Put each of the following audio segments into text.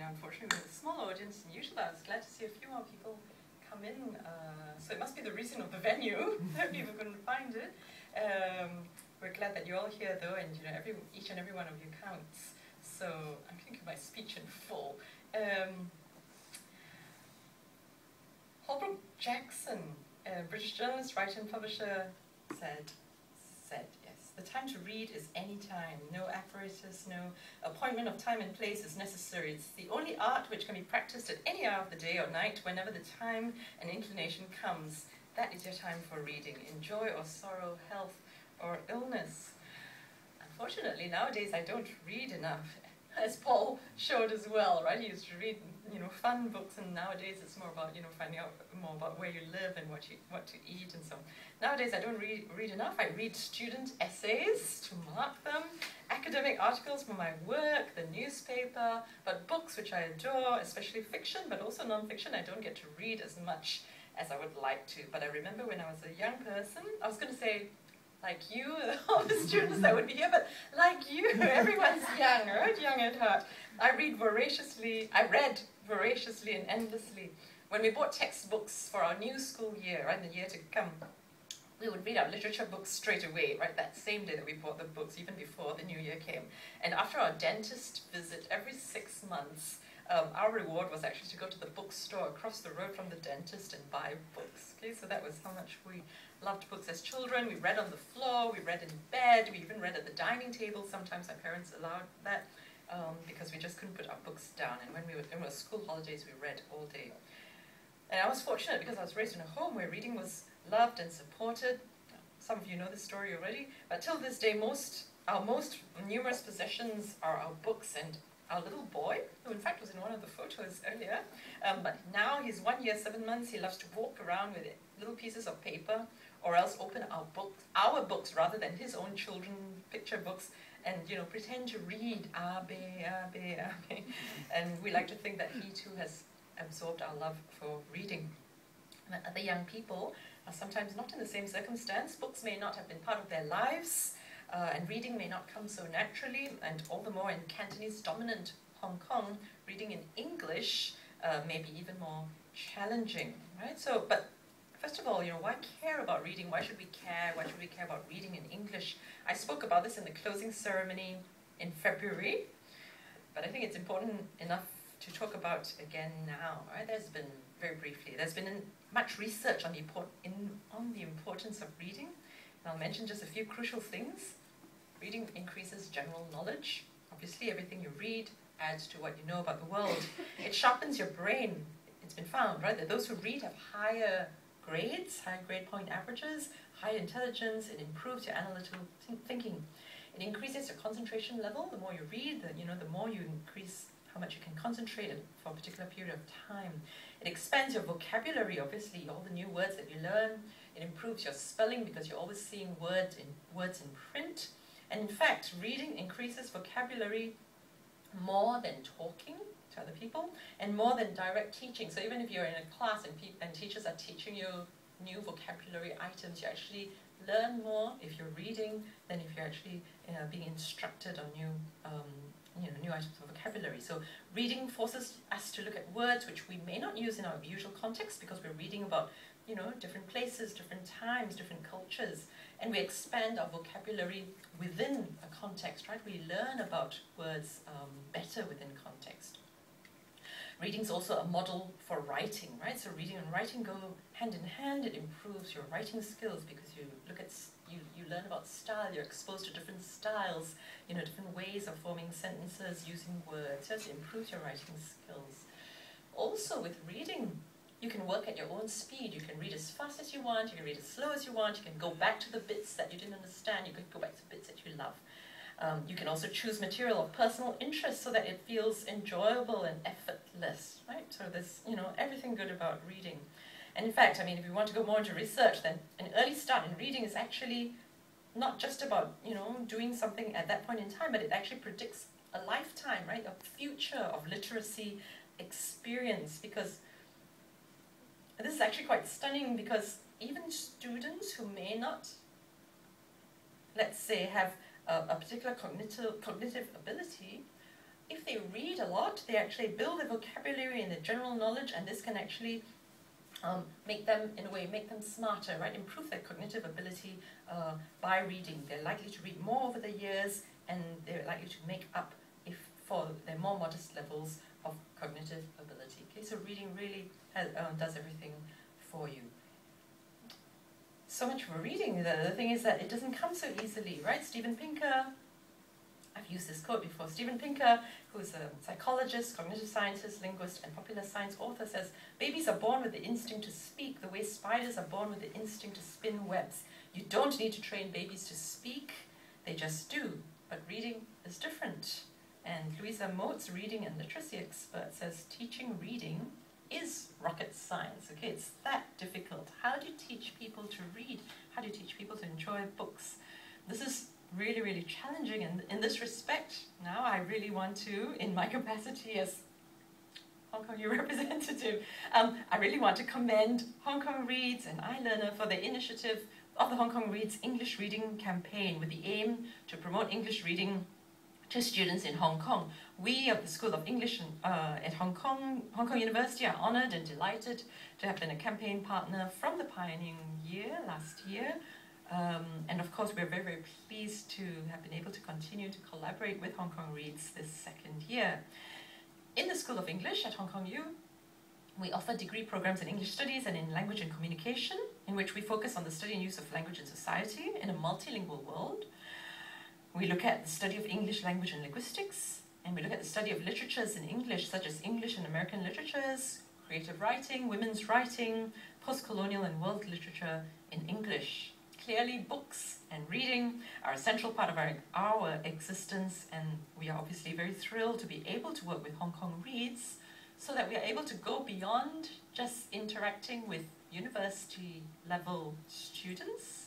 unfortunately with a small audience than usual. I was glad to see a few more people come in. So it must be the reason of the venue that people couldn't find it. We're glad that you're all here though, and each and every one of you counts. So I'm thinking of my speech in full. Holbrook Jackson, a British journalist, writer and publisher, said yes, the time to read is any time. No apparatus, no appointment of time and place is necessary. It's the only art which can be practiced at any hour of the day or night, whenever the time and inclination comes. That is your time for reading, in joy or sorrow, health or illness. Unfortunately, nowadays I don't read enough, as Paul showed as well, right? He used to read, fun books, and nowadays it's more about, finding out more about where you live and what to eat and so on. Nowadays I don't read enough. I read student essays to mark them, academic articles for my work, the newspaper, but books which I adore, especially fiction, but also non-fiction, I don't get to read as much as I would like to. But I remember when I was a young person, I was going to say, like you, all the students that would be here, but like you, everyone's young, right? Young at heart. I read voraciously and endlessly. When we bought textbooks for our new school year, right, in the year to come, we would read our literature books straight away, right, that same day that we bought the books, even before the new year came. And after our dentist visit every 6 months, our reward was actually to go to the bookstore across the road from the dentist and buy books. Okay, so that was how much we loved books as children. We read on the floor, we read in bed, we even read at the dining table. Sometimes our parents allowed that because we just couldn't put our books down. And when we were in school holidays, we read all day. And I was fortunate because I was raised in a home where reading was loved and supported. Some of you know this story already, but till this day, our most numerous possessions are our books. And our little boy, who in fact was in one of the photos earlier, but now he's 1 year, 7 months, he loves to walk around with little pieces of paper, or else open our books rather than his own children picture books, and pretend to read Abe, Abe, Abe. And we like to think that he too has absorbed our love for reading. And other young people are sometimes not in the same circumstance. Books may not have been part of their lives, and reading may not come so naturally, and all the more in Cantonese dominant Hong Kong, reading in English may be even more challenging, right? So, but first of all, why care about reading? Why should we care? Why should we care about reading in English? I spoke about this in the closing ceremony in February, but I think it's important enough to talk about again now, right? Very briefly, there's been much research on the importance of reading. And I'll mention just a few crucial things. Reading increases general knowledge. Obviously, everything you read adds to what you know about the world. It sharpens your brain. It's been found, right, that those who read have higher grades, higher grade point averages, higher intelligence. It improves your analytical thinking. It increases your concentration level. The more you read, the more you increase how much you can concentrate for a particular period of time. It expands your vocabulary, obviously, all the new words that you learn. It improves your spelling because you're always seeing words in print. And in fact, reading increases vocabulary more than talking to other people and more than direct teaching. So even if you're in a class and teachers are teaching you new vocabulary items, you actually learn more if you're reading than if you're actually being instructed on new items of vocabulary. So reading forces us to look at words which we may not use in our usual context because we're reading about different places, different times, different cultures, and we expand our vocabulary within a context, right? We learn about words better within context. Reading is also a model for writing, right? So reading and writing go hand in hand. It improves your writing skills because you learn about style. You're exposed to different styles, different ways of forming sentences using words. Yes, it improves your writing skills. Also, with reading, you can work at your own speed. You can read as fast as you want, you can read as slow as you want, you can go back to the bits that you didn't understand, you can go back to bits that you love. You can also choose material of personal interest so that it feels enjoyable and effortless, right? So there's, everything good about reading. And in fact, if you want to go more into research, then an early start in reading is actually not just about, doing something at that point in time, but it actually predicts a lifetime, right? A future of literacy experience, because this is actually quite stunning because even students who may not, let's say, have a particular cognitive ability, if they read a lot, they actually build their vocabulary and their general knowledge, and this can actually make them, in a way, make them smarter, right? Improve their cognitive ability by reading. They're likely to read more over the years, and they're likely to make up for their more modest levels of cognitive ability. Okay, so reading really does everything for you. So much for reading. The thing is that it doesn't come so easily, right? Steven Pinker, I've used this quote before. Steven Pinker, who's a psychologist, cognitive scientist, linguist, and popular science author, says, babies are born with the instinct to speak the way spiders are born with the instinct to spin webs. You don't need to train babies to speak, they just do. But reading is different. And Louisa Moats, reading and literacy expert, says teaching reading is rocket science. Okay, it's that difficult. How do you teach people to read? How do you teach people to enjoy books? This is really, really challenging, and in this respect, now I really want to, in my capacity as Hong Kong U representative, I really want to commend Hong Kong Reads and iLearner for their initiative of the Hong Kong Reads English Reading Campaign with the aim to promote English reading to students in Hong Kong. We of the School of English at Hong Kong University are honoured and delighted to have been a campaign partner from the pioneering year, last year. And of course, we're very, very pleased to have been able to continue to collaborate with Hong Kong Reads this second year. In the School of English at Hong Kong U, we offer degree programs in English Studies and in Language and Communication, in which we focus on the study and use of language in society in a multilingual world. We look at the study of English language and linguistics, and we look at the study of literatures in English, such as English and American literatures, creative writing, women's writing, post-colonial and world literature in English. Clearly, books and reading are a central part of our existence, and we are obviously very thrilled to be able to work with Hong Kong Reads so that we are able to go beyond just interacting with university-level students,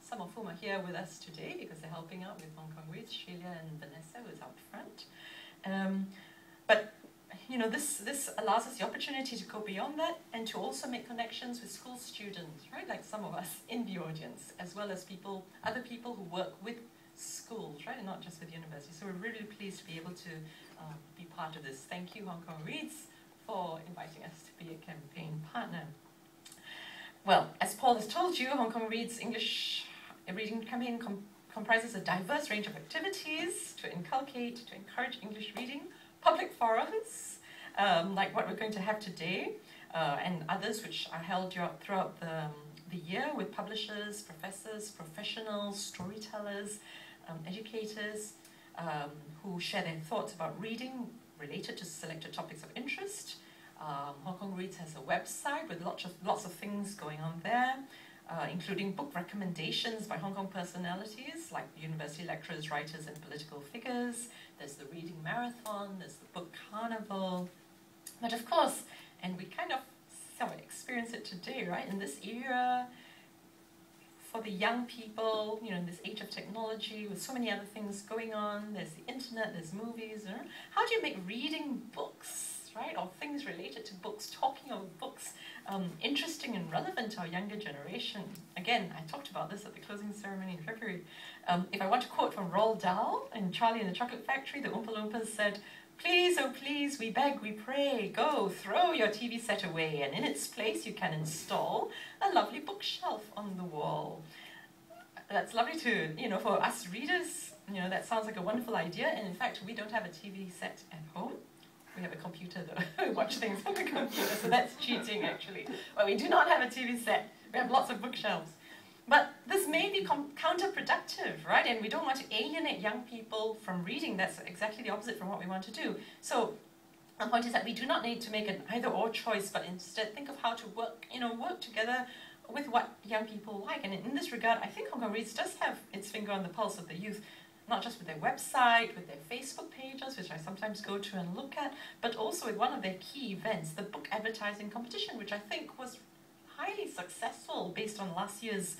some of whom are here with us today because they're helping out with Hong Kong Reads, Sheila and Vanessa, who is out front. But you know, this allows us the opportunity to go beyond that and to also make connections with school students, right? Like some of us in the audience, as well as other people who work with schools, right? And not just with universities. So we're really pleased to be able to be part of this. Thank you, Hong Kong Reads, for inviting us to be a campaign partner. Well, as Paul has told you, Hong Kong Reads English Reading Campaign comprises a diverse range of activities to encourage English reading, public forums, like what we're going to have today, and others which are held throughout the year with publishers, professors, professionals, storytellers, educators, who share their thoughts about reading related to selected topics of interest. Hong Kong Reads has a website with lots of things going on there, including book recommendations by Hong Kong personalities like university lecturers, writers, and political figures. There's the reading marathon, there's the book carnival. But of course, and we kind of experience it today, right? In this era, for the young people, you know, in this age of technology, with so many other things going on, there's the internet, there's movies. How do you make reading books, right, or things related to books, talking of books, interesting and relevant to our younger generation? Again, I talked about this at the closing ceremony in February. If I want to quote from Roald Dahl in Charlie and the Chocolate Factory, the Oompa Loompas said, "Please, oh please, we beg, we pray, go, throw your TV set away, and in its place you can install a lovely bookshelf on the wall." That's lovely to, you know, for us readers, you know, that sounds like a wonderful idea, and in fact, we don't have a TV set at home. We have a computer though, we watch things on the computer, so that's cheating actually. But we do not have a TV set, we have lots of bookshelves. But this may be counterproductive, right? And we don't want to alienate young people from reading. That's exactly the opposite from what we want to do. So the point is that we do not need to make an either-or choice, but instead think of how to work together with what young people like. And in this regard, I think Hong Kong Reads does have its finger on the pulse of the youth, not just with their website, with their Facebook pages, which I sometimes go to and look at, but also with one of their key events, the book advertising competition, which I think was highly successful based on last year's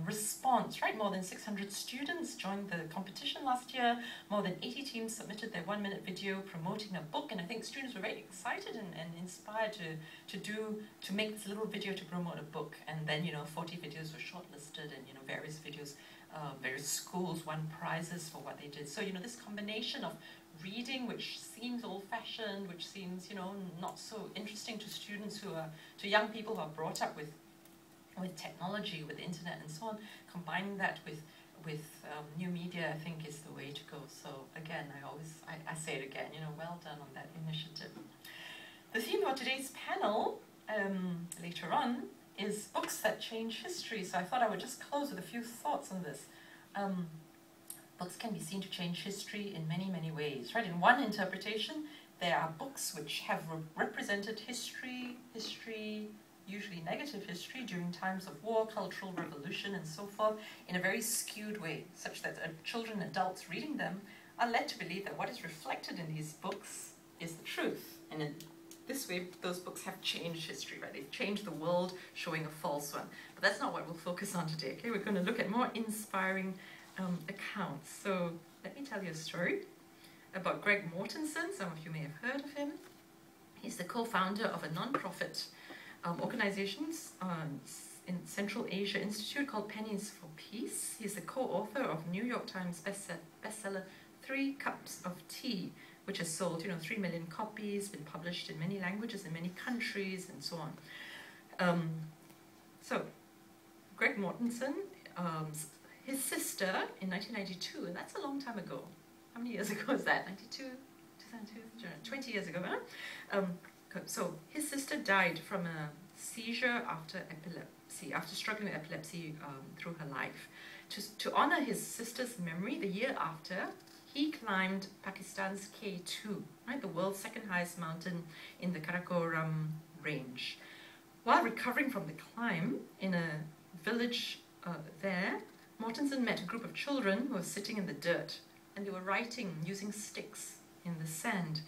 response, right? More than 600 students joined the competition last year. More than 80 teams submitted their 1-minute video promoting a book, and I think students were very excited and inspired to make this little video to promote a book. And then, you know, 40 videos were shortlisted, and, you know, various videos various schools won prizes for what they did. So, this combination of reading, which seems old-fashioned, which seems, not so interesting to students to young people who are brought up with technology, with the internet and so on, combining that with new media, I think is the way to go. So again, I say it again, well done on that initiative. The theme for today's panel, later on, is books that change history. So I thought I would just close with a few thoughts on this. Books can be seen to change history in many, many ways, right? In one interpretation, there are books which have represented history, usually negative history, during times of war, cultural revolution, and so forth, in a very skewed way, such that children and adults reading them are led to believe that what is reflected in these books is the truth. And in this way, those books have changed history, right? They've changed the world, showing a false one. But that's not what we'll focus on today, okay? We're going to look at more inspiring accounts. So let me tell you a story about Greg Mortenson. Some of you may have heard of him. He's the co-founder of a non-profit organizations in Central Asia Institute called Pennies for Peace. He's the co-author of New York Times bestseller 3 Cups of Tea, which has sold 3 million copies, been published in many languages in many countries, and so on. So Greg Mortenson, his sister in 1992, and that's a long time ago. How many years ago is that? 92, 2002, 20 years ago, huh? So his sister died from a seizure after epilepsy, after struggling with epilepsy through her life. To honor his sister's memory, the year after, he climbed Pakistan's K2, right, the world's second highest mountain in the Karakoram range. While recovering from the climb in a village there, Mortenson met a group of children who were sitting in the dirt, and they were writing using sticks in the sand.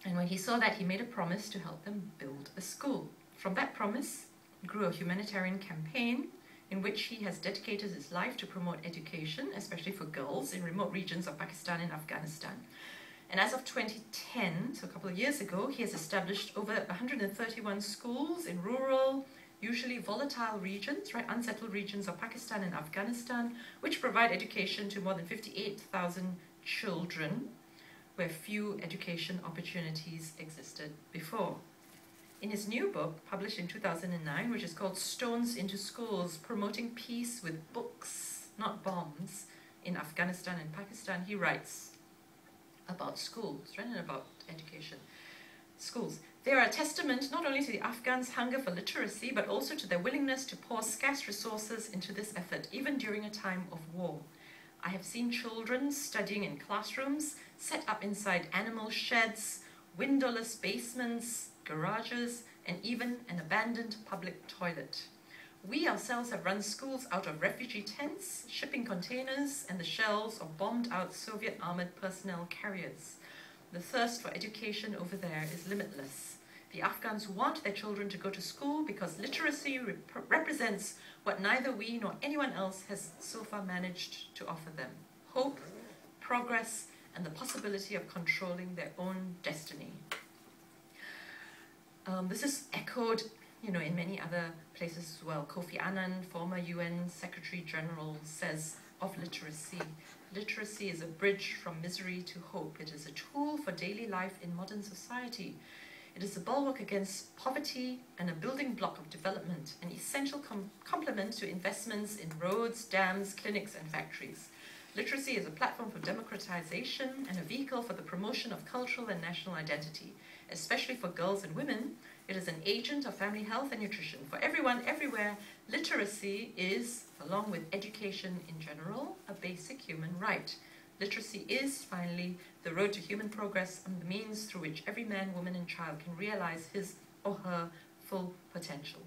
And when he saw that, he made a promise to help them build a school. From that promise grew a humanitarian campaign in which he has dedicated his life to promote education, especially for girls in remote regions of Pakistan and Afghanistan. And as of 2010, so a couple of years ago, he has established over 131 schools in rural, usually volatile regions, right, unsettled regions of Pakistan and Afghanistan, which provide education to more than 58,000 children, where few education opportunities existed before. In his new book, published in 2009, which is called Stones into Schools, Promoting Peace with Books, Not Bombs, in Afghanistan and Pakistan, he writes about schools, right, and about education. Schools. They are a testament not only to the Afghans' hunger for literacy, but also to their willingness to pour scarce resources into this effort, even during a time of war. I have seen children studying in classrooms, set up inside animal sheds, windowless basements, garages, and even an abandoned public toilet. We ourselves have run schools out of refugee tents, shipping containers, and the shells of bombed-out Soviet armored personnel carriers. The thirst for education over there is limitless. The Afghans want their children to go to school because literacy represents what neither we nor anyone else has so far managed to offer them: hope, progress, and the possibility of controlling their own destiny. This is echoed, in many other places as well. Kofi Annan, former UN Secretary General, says of literacy, literacy is a bridge from misery to hope. It is a tool for daily life in modern society. It is a bulwark against poverty and a building block of development, an essential complement to investments in roads, dams, clinics, and factories. Literacy is a platform for democratization and a vehicle for the promotion of cultural and national identity. Especially for girls and women, it is an agent of family health and nutrition. For everyone, everywhere, literacy is, along with education in general, a basic human right. Literacy is, finally, the road to human progress and the means through which every man, woman, and child can realize his or her full potential.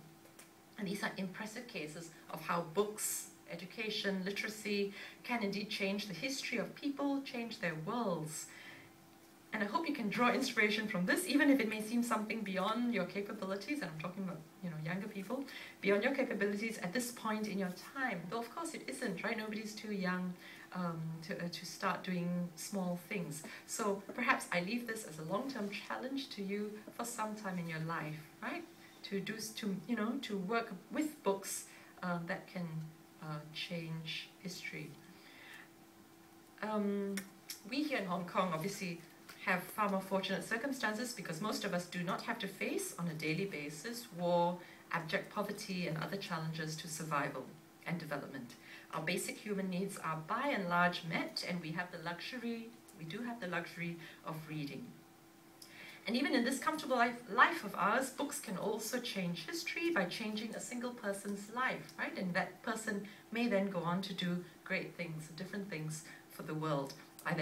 And these are impressive cases of how books, education, literacy can indeed change the history of people, change their worlds. And I hope you can draw inspiration from this, even if it may seem something beyond your capabilities, and I'm talking about, younger people, beyond your capabilities at this point in your time. Though of course it isn't, right? Nobody's too young to start doing small things. So perhaps I leave this as a long-term challenge to you for some time in your life, right? To work with books that can change history. We here in Hong Kong obviously have far more fortunate circumstances because most of us do not have to face on a daily basis war, abject poverty and other challenges to survival and development. Our basic human needs are by and large met, and we do have the luxury of reading. And even in this comfortable life of ours, books can also change history by changing a single person's life, right? And that person may then go on to do great things, different things for the world. I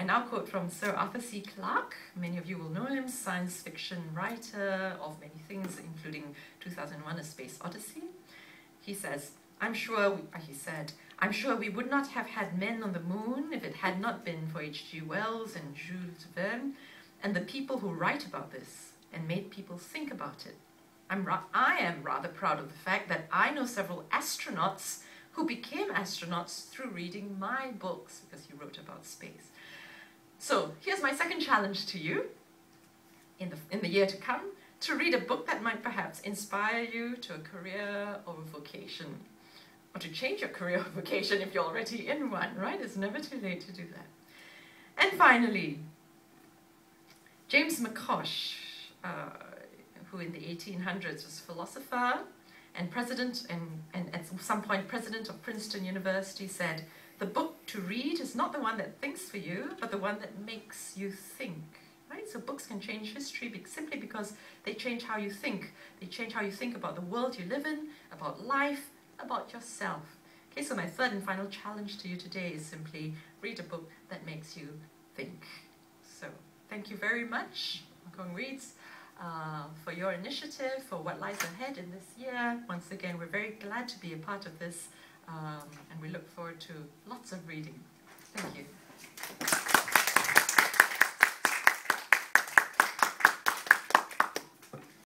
now quote from Sir Arthur C. Clarke. Many of you will know him, science fiction writer of many things, including 2001: A Space Odyssey. He says, I'm sure we would not have had men on the moon if it had not been for H.G. Wells and Jules Verne and the people who write about this and made people think about it. I am rather proud of the fact that I know several astronauts who became astronauts through reading my books because he wrote about space. So here's my second challenge to you in the year to come, to read a book that might perhaps inspire you to a career or a vocation, or to change your career or vocation if you're already in one, right? It's never too late to do that. And finally, James McCosh, who in the 1800s was a philosopher and president, and at some point president of Princeton University, said, "The book to read is not the one that thinks for you, but the one that makes you think." Right? So books can change history simply because they change how you think. They change how you think about the world you live in, about life, about yourself. Okay, so my third and final challenge to you today is simply read a book that makes you think. So thank you very much, Hong Kong Reads, for your initiative, for what lies ahead in this year. Once again, we're very glad to be a part of this, and we look forward to lots of reading. Thank you.